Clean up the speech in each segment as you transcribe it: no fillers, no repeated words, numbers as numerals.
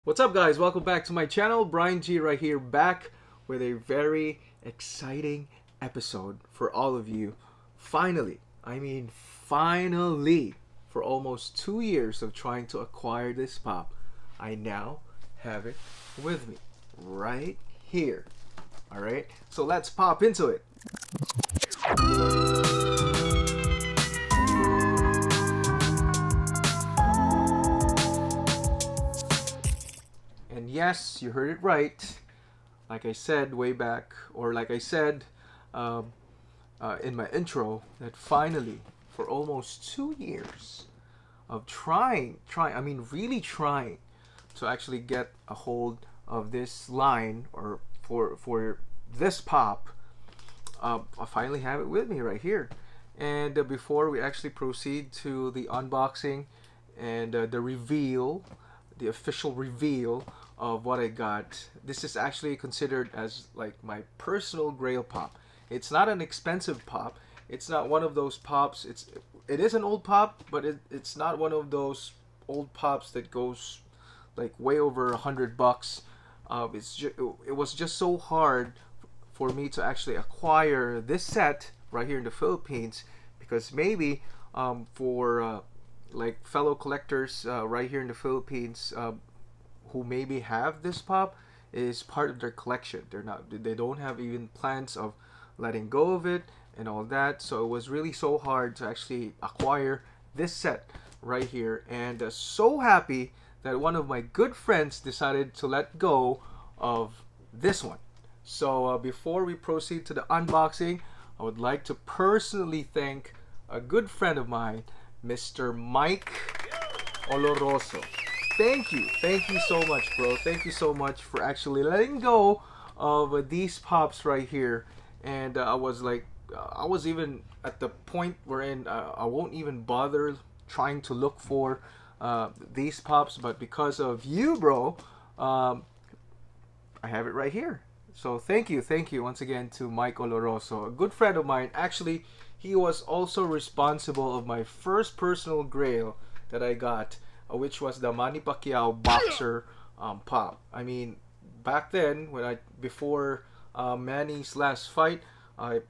What's up, guys? Welcome back to my channel. Brian G right here, back with a very exciting episode for all of you. Finally, finally, for almost 2 years of trying to acquire this pop, I now have it with me right here. All right, so let's pop into it. And yes, you heard it right. Like I said way back, or like I said um, in my intro, that finally, for almost 2 years of really trying to actually get a hold of this line or for this pop, I finally have it with me right here. And before we actually proceed to the unboxing and the official reveal of what I got, this is actually considered as like my personal Grail pop. It's not an expensive pop. It's not one of those pops. It is an old pop, but it's not one of those old pops that goes like way over $100. It was just so hard for me to actually acquire this set right here in the Philippines, because maybe for like fellow collectors right here in the Philippines who maybe have this pop, is part of their collection. They don't have even plans of letting go of it and all that. So it was really so hard to actually acquire this set right here, and so happy that one of my good friends decided to let go of this one. So before we proceed to the unboxing, I would like to personally thank a good friend of mine, Mr. Mike Oloroso. Thank you so much, bro. Thank you so much for actually letting go of these pops right here. And I was even at the point wherein I won't even bother trying to look for these pops, but because of you, bro, I have it right here. So thank you once again to Mike Oloroso, a good friend of mine. Actually, he was also responsible of my first personal Grail that I got, which was the Manny Pacquiao boxer pop. I mean, back then, before Manny's last fight, I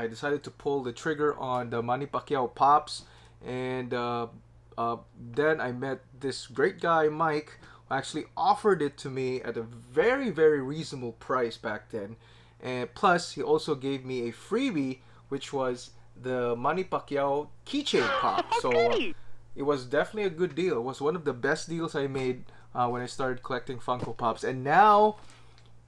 decided to pull the trigger on the Manny Pacquiao pops, and then I met this great guy Mike, who actually offered it to me at a very reasonable price back then, and plus he also gave me a freebie, which was the Manny Pacquiao keychain pop. So it was definitely a good deal. It was one of the best deals I made when I started collecting Funko Pops. And now,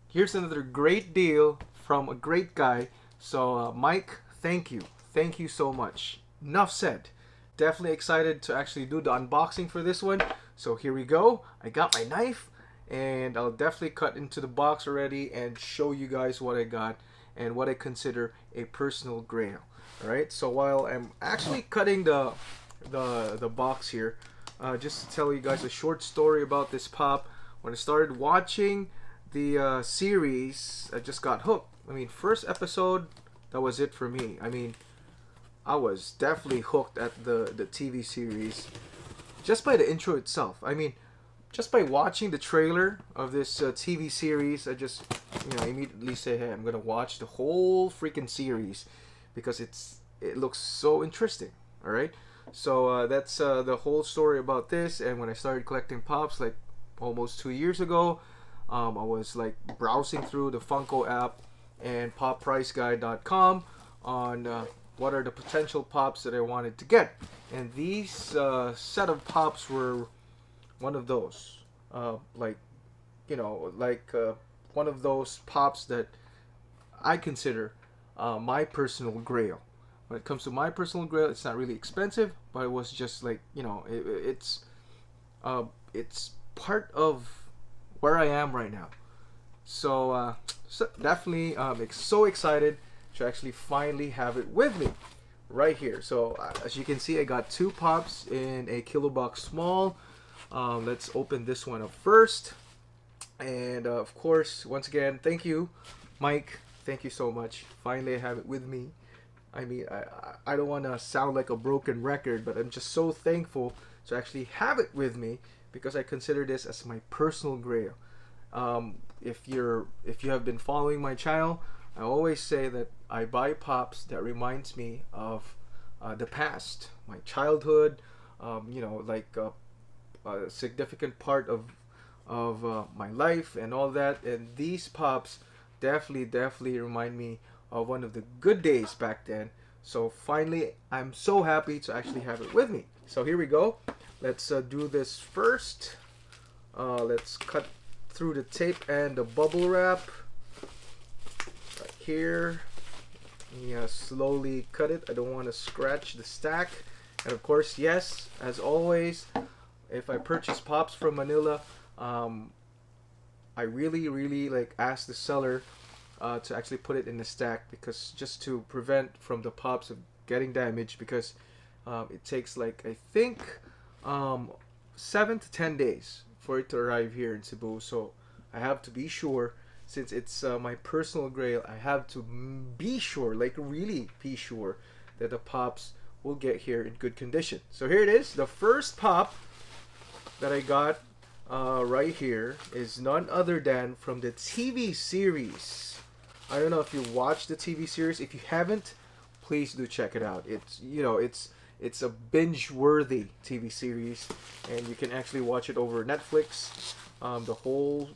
here's another great deal from a great guy. So, Mike, thank you. Thank you so much. Enough said. Definitely excited to actually do the unboxing for this one. So, here we go. I got my knife, and I'll definitely cut into the box already and show you guys what I got and what I consider a personal Grail. Alright, so while I'm actually cutting the box here, just to tell you guys a short story about this pop. When I started watching the series, I just got hooked. I mean, first episode, that was it for me. I mean, I was definitely hooked at the TV series just by the intro itself. I mean, just by watching the trailer of this TV series, I just immediately say, hey, I'm gonna watch the whole freaking series because it looks so interesting. All right. So that's the whole story about this. And when I started collecting pops, like almost 2 years ago, I was like browsing through the Funko app and poppriceguide.com on what are the potential pops that I wanted to get. And these set of pops were one of those. One of those pops that I consider my personal Grail. When it comes to my personal Grail, it's not really expensive, but it was just like, it's part of where I am right now. So, definitely so excited to actually finally have it with me right here. So as you can see, I got two pops in a kilo box small. Let's open this one up first. And of course, once again, thank you, Mike. Thank you so much. Finally, I have it with me. I mean, I don't want to sound like a broken record, but I'm just so thankful to actually have it with me because I consider this as my personal grail. If you have been following my channel, I always say that I buy pops that reminds me of the past, my childhood. Like a significant part of my life and all that. And these pops definitely remind me of one of the good days back then. So finally, I'm so happy to actually have it with me. So here we go. Let's do this first. Let's cut through the tape and the bubble wrap right here. Yeah, slowly cut it. I don't want to scratch the stack. And of course, yes, as always, if I purchase pops from Manila, I really like ask the seller to actually put it in the stack, because just to prevent from the pops of getting damaged, because it takes like, I think, 7 to 10 days for it to arrive here in Cebu. So I have to be sure, since it's my personal grail, I have to be sure, like really be sure, that the pops will get here in good condition. So here it is. The first pop that I got right here is none other than from the TV series. I don't know if you watched the TV series. If you haven't, please do check it out. It's a binge-worthy TV series, and you can actually watch it over Netflix. The whole,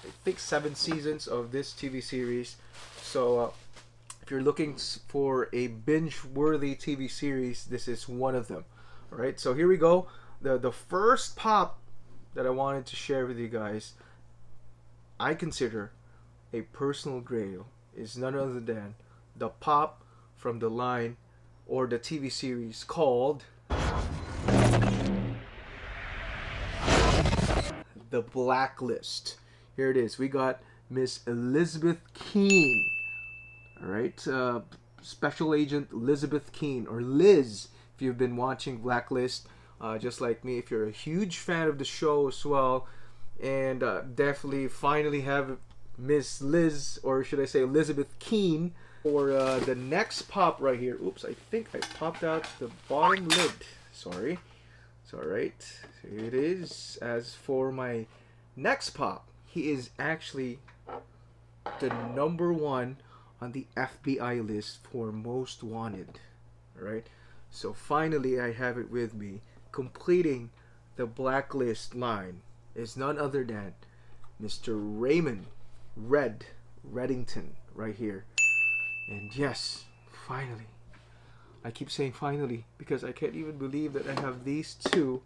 I think, 7 seasons of this TV series. So if you're looking for a binge-worthy TV series, this is one of them. All right, so here we go. The first pop that I wanted to share with you guys, I consider a personal grail, is none other than the pop from the line or the TV series called The Blacklist. Here it is. We got Miss Elizabeth Keene. All right, Special Agent Elizabeth Keene, or Liz, if you've been watching Blacklist, just like me, if you're a huge fan of the show as well, and definitely finally have Miss Liz, or should I say Elizabeth Keene, for the next pop right here. Oops, I think I popped out the bottom lid. Sorry. It's alright. Here it is. As for my next pop, he is actually the #1 on the FBI list for most wanted. Alright? So finally I have it with me. Completing the Blacklist line is none other than Mr. Raymond Reddington right here. And yes, finally. I keep saying finally because I can't even believe that I have these two,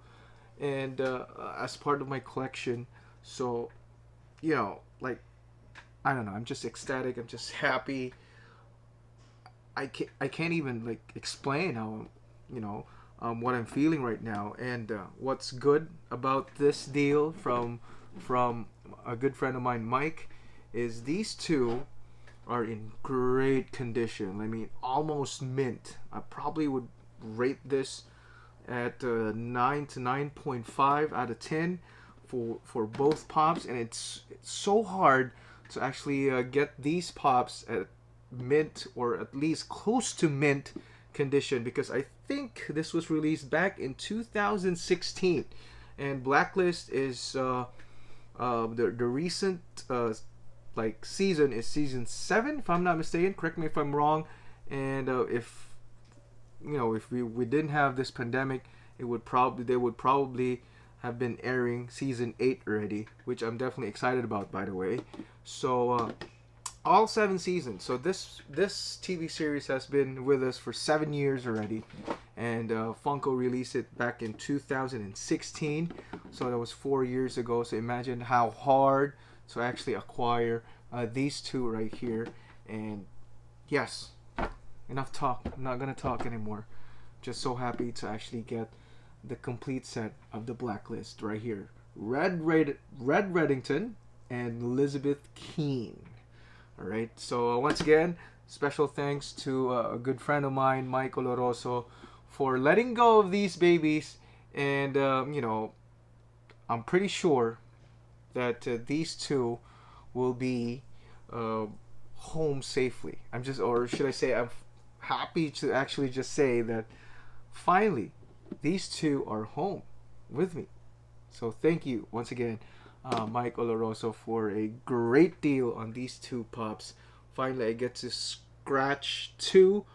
and as part of my collection. So, like, I don't know, I'm just ecstatic, I'm just happy. I can't even like explain how, what I'm feeling right now. And what's good about this deal from a good friend of mine, Mike, is these two are in great condition. I mean, almost mint. I probably would rate this at 9 to 9.5 out of 10 for both pops. And it's so hard to actually get these pops at mint, or at least close to mint condition, because I think this was released back in 2016, and Blacklist is the recent season is season 7, if I'm not mistaken. Correct me if I'm wrong. And if we didn't have this pandemic, they would probably have been airing season 8 already, which I'm definitely excited about, by the way. So all 7 seasons. So this TV series has been with us for 7 years already, and Funko released it back in 2016. So that was 4 years ago. So imagine how hard to actually acquire these two right here. And yes, enough talk. I'm not gonna talk anymore. Just so happy to actually get the complete set of the Blacklist right here. Red Reddington and Elizabeth Keene. All right. So once again, special thanks to a good friend of mine, Mike Oloroso, for letting go of these babies. And I'm pretty sure that these two will be home safely. Or should I say, I'm happy to actually just say that finally these two are home with me. So thank you once again, Mike Oloroso, for a great deal on these two pops. Finally, I get to scratch two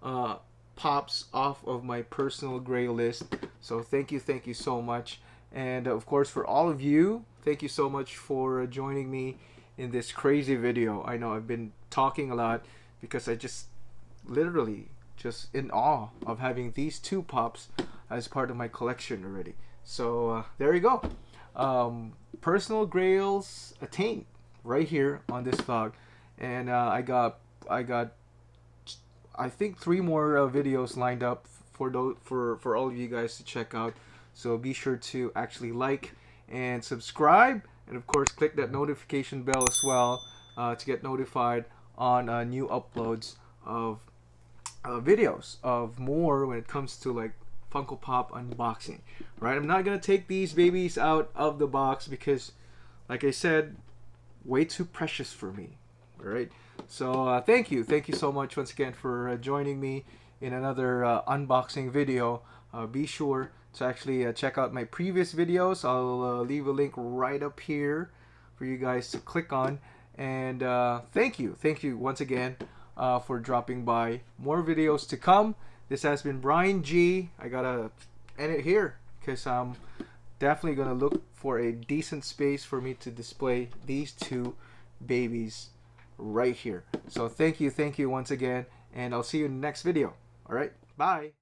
uh, pops off of my personal gray list. So thank you so much. And of course, for all of you, thank you so much for joining me in this crazy video. I know I've been talking a lot because I just literally just in awe of having these two pops as part of my collection already. So there you go. Personal grails attained right here on this vlog, and I got I think three more videos lined up for for all of you guys to check out. So be sure to actually like and subscribe, and of course click that notification bell as well to get notified on new uploads of videos of more when it comes to like Funko Pop unboxing. Right, I'm not gonna take these babies out of the box because, like I said, way too precious for me. All right. So thank you so much once again for joining me in another unboxing video. Be sure to actually check out my previous videos. I'll leave a link right up here for you guys to click on. And thank you once again for dropping by. More videos to come. This has been Brian G. I gotta end it here because I'm definitely gonna look for a decent space for me to display these two babies right here. So thank you once again, and I'll see you in the next video. All right, bye.